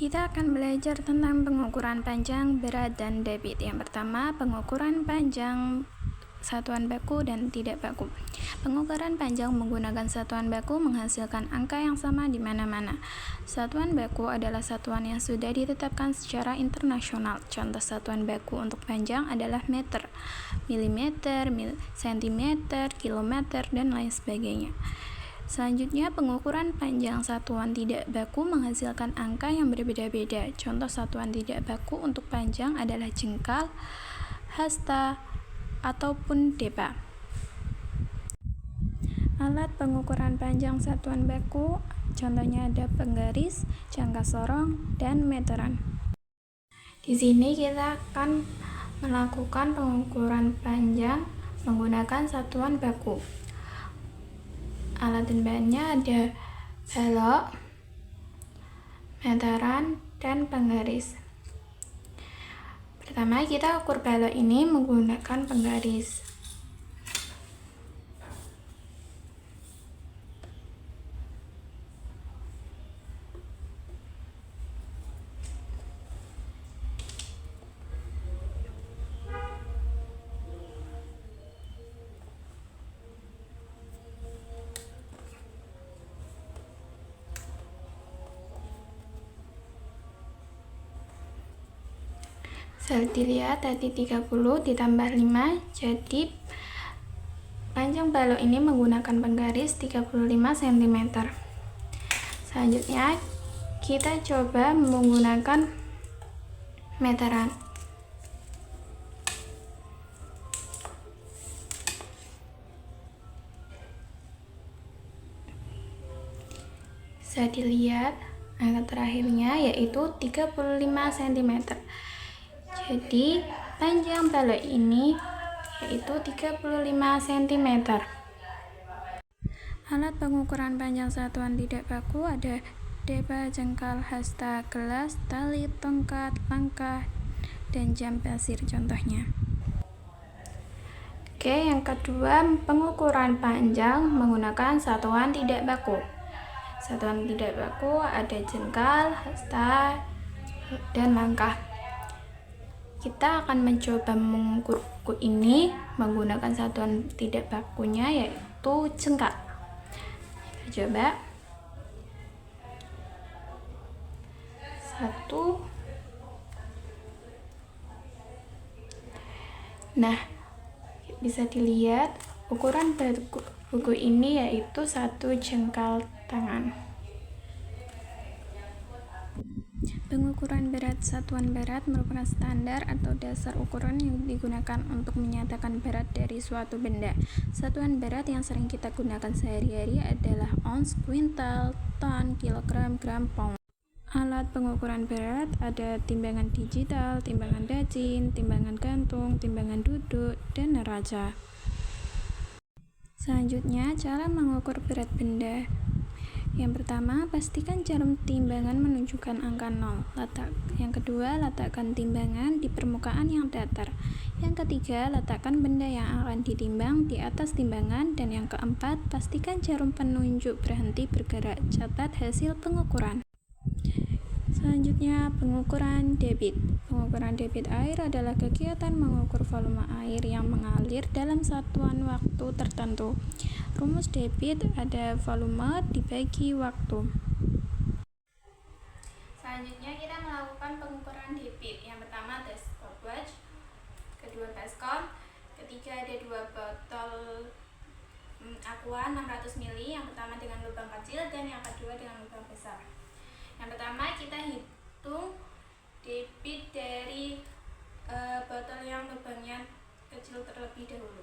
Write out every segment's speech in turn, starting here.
Kita akan belajar tentang pengukuran panjang, berat, dan debit. Yang pertama, pengukuran panjang satuan baku dan tidak baku. Pengukuran panjang menggunakan satuan baku menghasilkan angka yang sama di mana-mana. Satuan baku adalah satuan yang sudah ditetapkan secara internasional. Contoh satuan baku untuk panjang adalah meter, milimeter, sentimeter, kilometer, dan lain sebagainya. Selanjutnya, pengukuran panjang satuan tidak baku menghasilkan angka yang berbeda-beda. Contoh satuan tidak baku untuk panjang adalah jengkal, hasta, ataupun depa. Alat pengukuran panjang satuan baku contohnya ada penggaris, jangka sorong, dan meteran. Di sini kita akan melakukan pengukuran panjang menggunakan satuan baku. Alat dan bahannya ada balok, meteran, dan penggaris. Pertama, kita ukur balok ini menggunakan penggaris. Bisa dilihat tadi 30 ditambah 5, jadi panjang balok ini menggunakan penggaris 35 cm. Selanjutnya kita coba menggunakan meteran. Bisa dilihat angka terakhirnya yaitu 35 cm. Jadi panjang balok ini yaitu 35 cm. Alat pengukuran panjang satuan tidak baku ada depa, jengkal, hasta, gelas, tali, tongkat, langkah, dan jam pasir contohnya. Oke, yang kedua, pengukuran panjang menggunakan satuan tidak baku. Satuan tidak baku ada jengkal, hasta, dan langkah. Kita akan mencoba mengukur buku ini menggunakan satuan tidak bakunya yaitu jengkal. Kita coba. 1. Nah, bisa dilihat ukuran buku ini yaitu 1 jengkal tangan. Pengukuran berat satuan berat merupakan standar atau dasar ukuran yang digunakan untuk menyatakan berat dari suatu benda. Satuan berat yang sering kita gunakan sehari-hari adalah ons, kuintal, ton, kilogram, gram, pound. Alat pengukuran berat ada timbangan digital, timbangan dacin, timbangan gantung, timbangan duduk, dan neraca. Selanjutnya, cara mengukur berat benda. Yang pertama, pastikan jarum timbangan menunjukkan angka 0. Yang kedua, letakkan timbangan di permukaan yang datar. Yang ketiga, letakkan benda yang akan ditimbang di atas timbangan. Dan yang keempat, pastikan jarum penunjuk berhenti bergerak. Catat hasil pengukuran. Selanjutnya, pengukuran debit. Pengukuran debit air adalah kegiatan mengukur volume air yang mengalir dalam satuan waktu tertentu. Rumus debit ada volume dibagi waktu. Selanjutnya kita melakukan pengukuran debit. Yang pertama ada stopwatch, kedua baskom, ketiga ada 2 botol aqua 600 ml, yang pertama dengan lubang kecil dan yang kedua dengan lubang besar. Yang pertama kita hitung debit dari botol yang lubangnya kecil terlebih dahulu.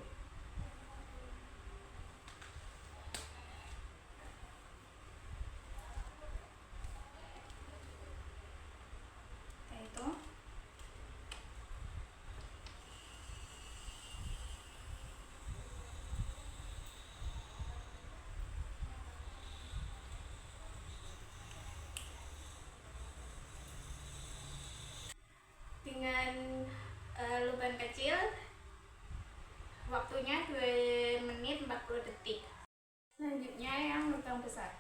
Dengan lubang kecil waktunya 2 menit 40 detik. Selanjutnya yang lubang besar.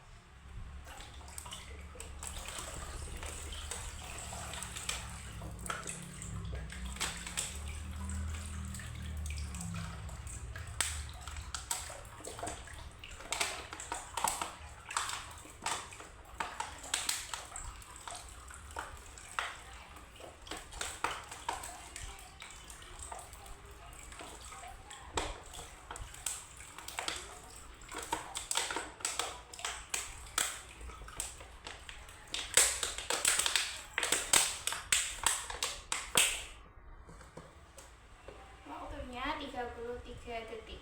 detik.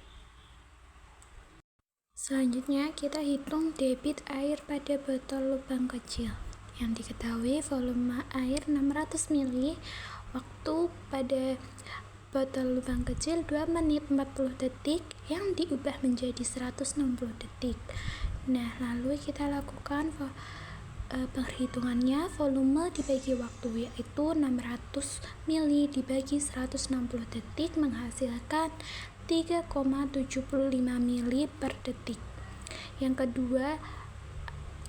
Selanjutnya kita hitung debit air pada botol lubang kecil. Yang diketahui volume air 600 ml, waktu pada botol lubang kecil 2 menit 40 detik yang diubah menjadi 160 detik. Nah, lalu kita lakukan perhitungannya. Volume dibagi waktu, yaitu 600 ml dibagi 160 detik menghasilkan 3,75 ml per detik. Yang kedua,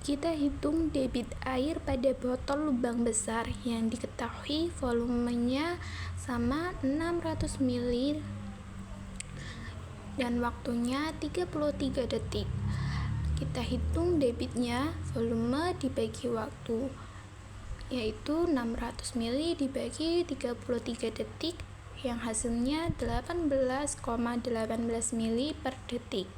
kita hitung debit air pada botol lubang besar yang diketahui volumenya sama 600 ml dan waktunya 33 detik. Kita hitung debitnya, volume dibagi waktu, yaitu 600 ml dibagi 33 detik yang hasilnya 18,18 ml per detik.